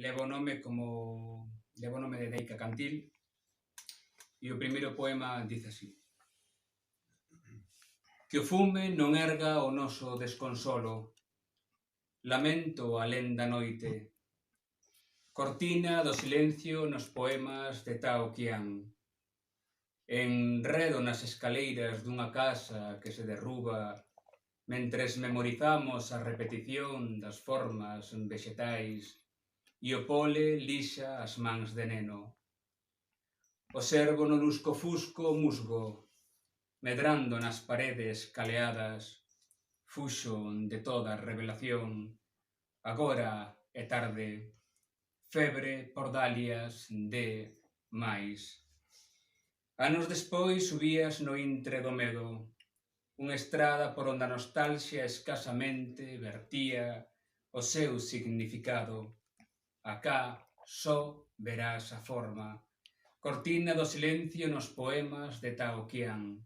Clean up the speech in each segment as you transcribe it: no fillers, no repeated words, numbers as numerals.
leva o nome de Deica Cantil, e o primeiro poema dice así: que o fume non erga o noso desconsolo, lamento alén da noite, cortina do silencio nos poemas de Tao Qian, enredo nas escaleiras dunha casa que se derruba mentres memorizamos a repetición das formas vexetais e o pole lixa as mans de neno. Observo no lusco-fusco musgo, medrando nas paredes caleadas, fuxo de toda revelación. Agora é tarde, febre por dalias de máis. Anos despois subías no intre do medo, unha estrada por onde a nostalxia escasamente vertía o seu significado. Acá só verás a forma, cortina do silencio nos poemas de Tao Qian,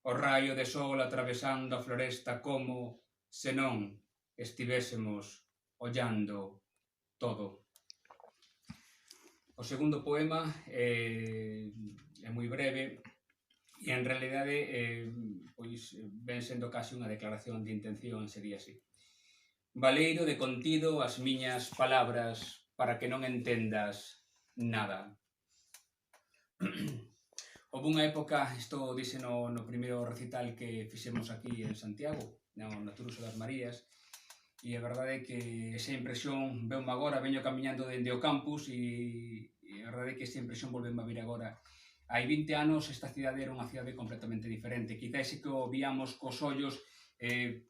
o raio de sol atravesando a floresta como se non estivésemos ollando todo. O segundo poema é moi breve e en realidade ven sendo case unha declaración de intención, sería así. Valeiro de contido as miñas palabras para que non entendas nada. Houve unha época, isto dixe no primeiro recital que fixemos aquí en Santiago, no Turuso das Marías, e a verdade é que esa impresión veume agora, veño camiñando dende o campus e a verdade é que esa impresión volveme a vir agora. Hai 20 anos esta cidade era unha cidade completamente diferente, quizás que o víamos cos ollos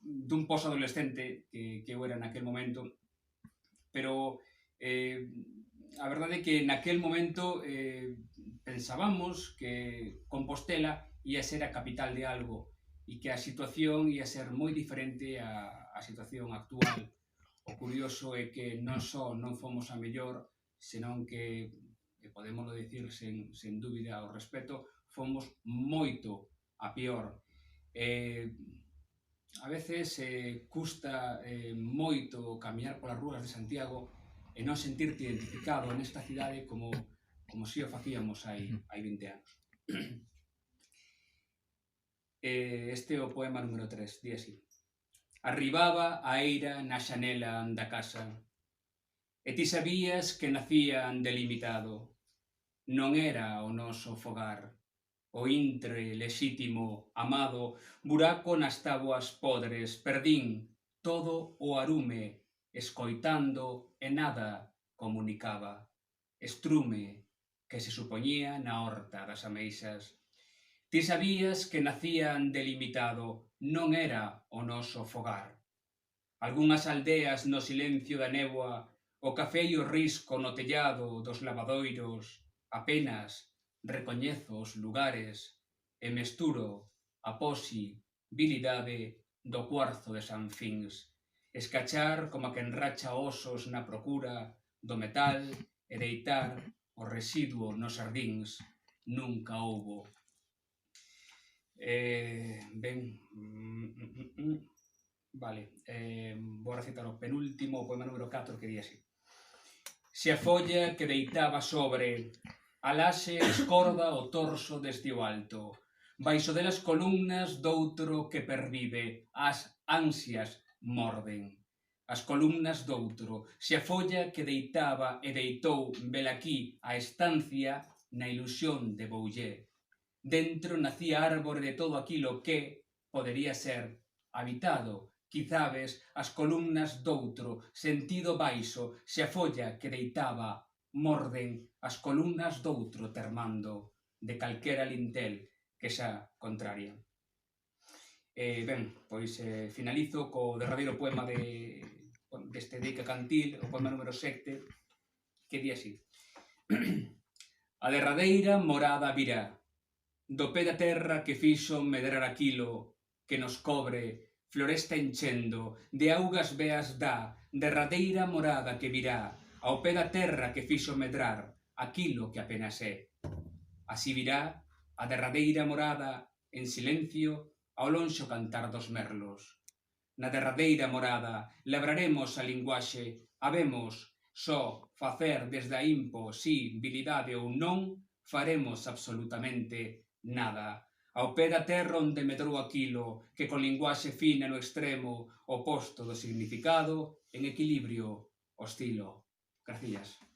dun posadolescente que eu era naquel momento, pero a verdade é que naquel momento pensábamos que Compostela ia ser a capital de algo e que a situación ia ser moi diferente á situación actual. O curioso é que non só non fomos a mellor, senón que podémoslo dicir sen dúbida ao respecto, fomos moito a peor. A veces custa moito camiñar polas rúas de Santiago e non sentirte identificado nesta cidade como si o facíamos hai 20 anos. Este é o poema número 3, di así: arribaba a eira na xanela da casa, e ti sabías que nacían delimitado. Non era o noso fogar, o intre lexítimo, amado, buraco nas táboas podres, perdín todo o arume, escoitando e nada comunicaba. Estrume que se supoñía na horta das ameixas. Ti sabías que nacían delimitado, non era o noso fogar. Algúnas aldeas no silencio da néboa, o café e o risco no tellado dos lavadoiros, apenas recoñezo os lugares e mesturo a posibilidade do cuarzo de San Fins, escachar como a quen racha osos na procura do metal e deitar o residuo nos sardíns. Nunca houbo. Vou recitar o penúltimo, o poema número 4, que di así: se a folla que deitaba sobre a laxe escorda o torso desde o alto, baixo delas columnas doutro que pervive, as ansias morden. As columnas doutro, se a folla que deitaba e deitou velaquí a estancia na ilusión de Boullé. Dentro nacía árbore de todo aquilo que podería ser habitado. Quizabes as columnas doutro, sentido baixo, se a folla que deitaba morden as columnas doutro termando de calquera lintel que xa contraria. Finalizo co derradeiro poema deste Deica Cantil, o poema número 7, que di así: a derradeira morada virá, do pé da terra que fixo medrar aquilo que nos cobre, floresta enchendo, de augas veas dá, derradeira morada que virá, ao pé da terra que fixo medrar aquilo que apenas é. Así virá a derradeira morada en silencio ao lonxo cantar dos merlos. Na derradeira morada labraremos a linguaxe, habemos Só facer desde a impo si, habilidade ou non, faremos absolutamente nada. Ao pé da terra onde medrou aquilo que con linguaxe fina no extremo oposto do significado, en equilibrio, oscilo. Gracias.